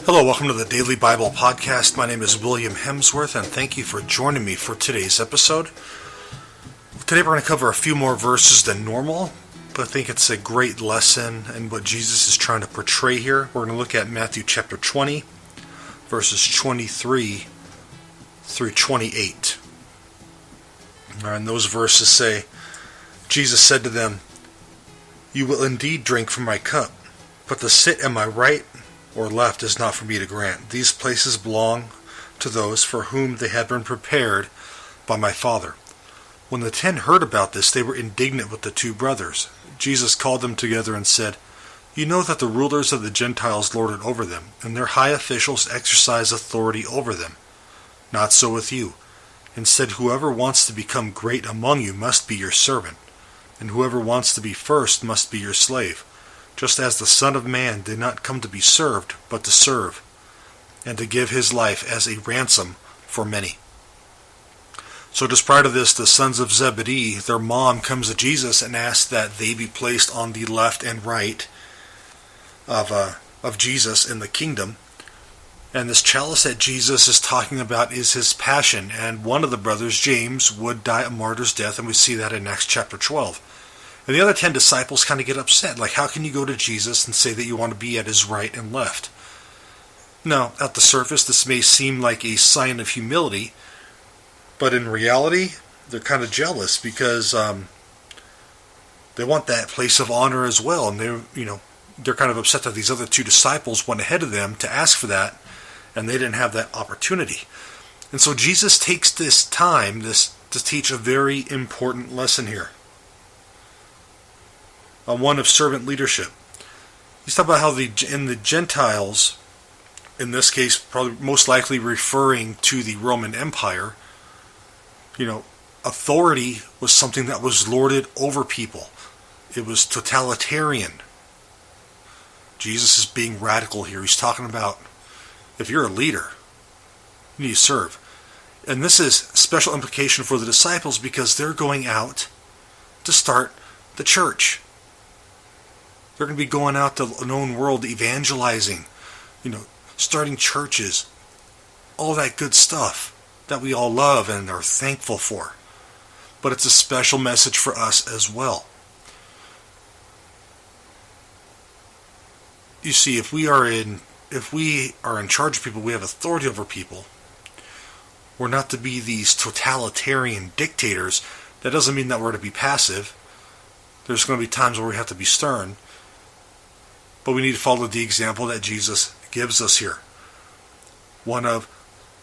Hello, welcome to the Daily Bible Podcast. My name is William Hemsworth, and thank you for joining me for today's episode. Today we're going to cover a few more verses than normal, but I think it's a great lesson in what Jesus is trying to portray here. We're going to look at Matthew chapter 20, verses 23 through 28. And those verses say, Jesus said to them, "You will indeed drink from my cup, but to sit at my right or left is not for me to grant. These places belong to those for whom they have been prepared by my Father." When the 10 heard about this, they were indignant with the two brothers. Jesus called them together and said, "You know that the rulers of the Gentiles lord it over them, and their high officials exercise authority over them. Not so with you. Instead, whoever wants to become great among you must be your servant, and whoever wants to be first must be your slave. Just as the Son of Man did not come to be served, but to serve, and to give his life as a ransom for many." So just prior to this, the sons of Zebedee, their mom, comes to Jesus and asks that they be placed on the left and right of Jesus in the kingdom. And this chalice that Jesus is talking about is his passion, and one of the brothers, James, would die a martyr's death, and we see that in Acts chapter 12. And the other 10 disciples kind of get upset. Like, how can you go to Jesus and say that you want to be at his right and left? Now, at the surface, this may seem like a sign of humility, but in reality, they're kind of jealous because they want that place of honor as well. And they're kind of upset that these other 2 disciples went ahead of them to ask for that, and they didn't have that opportunity. And so Jesus takes this time to teach a very important lesson here. One of servant leadership. He's talking about how in the Gentiles, in this case, probably most likely referring to the Roman Empire, authority was something that was lorded over people. It was totalitarian. Jesus is being radical here. He's talking about if you're a leader, you need to serve. And this is special implication for the disciples because they're going out to start the church. They're going to be going out to the known world evangelizing, starting churches, all that good stuff that we all love and are thankful for. But it's a special message for us as well. You see, if we are in charge of people, we have authority over people. We're not to be these totalitarian dictators. That doesn't mean that we're to be passive. There's going to be times where we have to be stern. But we need to follow the example that Jesus gives us here. One of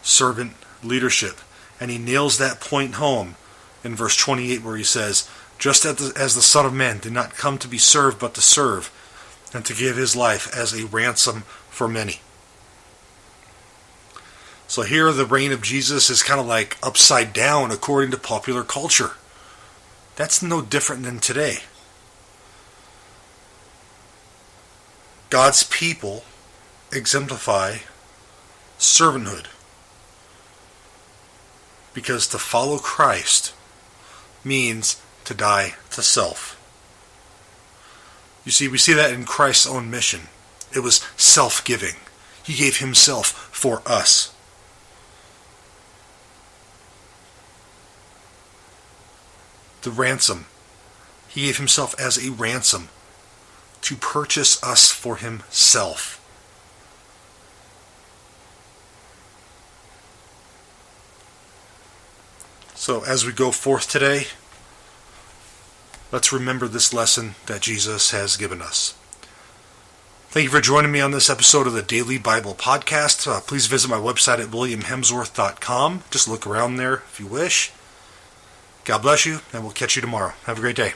servant leadership. And he nails that point home in verse 28 where he says, "Just as the Son of Man did not come to be served but to serve, and to give his life as a ransom for many." So here the reign of Jesus is kind of like upside down according to popular culture. That's no different than today. God's people exemplify servanthood. Because to follow Christ means to die to self. You see, we see that in Christ's own mission. It was self-giving. He gave himself for us. The ransom. He gave himself as a ransom to purchase us for himself. So as we go forth today, let's remember this lesson that Jesus has given us. Thank you for joining me on this episode of the Daily Bible Podcast. Please visit my website at williamhemsworth.com. Just look around there if you wish. God bless you, and we'll catch you tomorrow. Have a great day.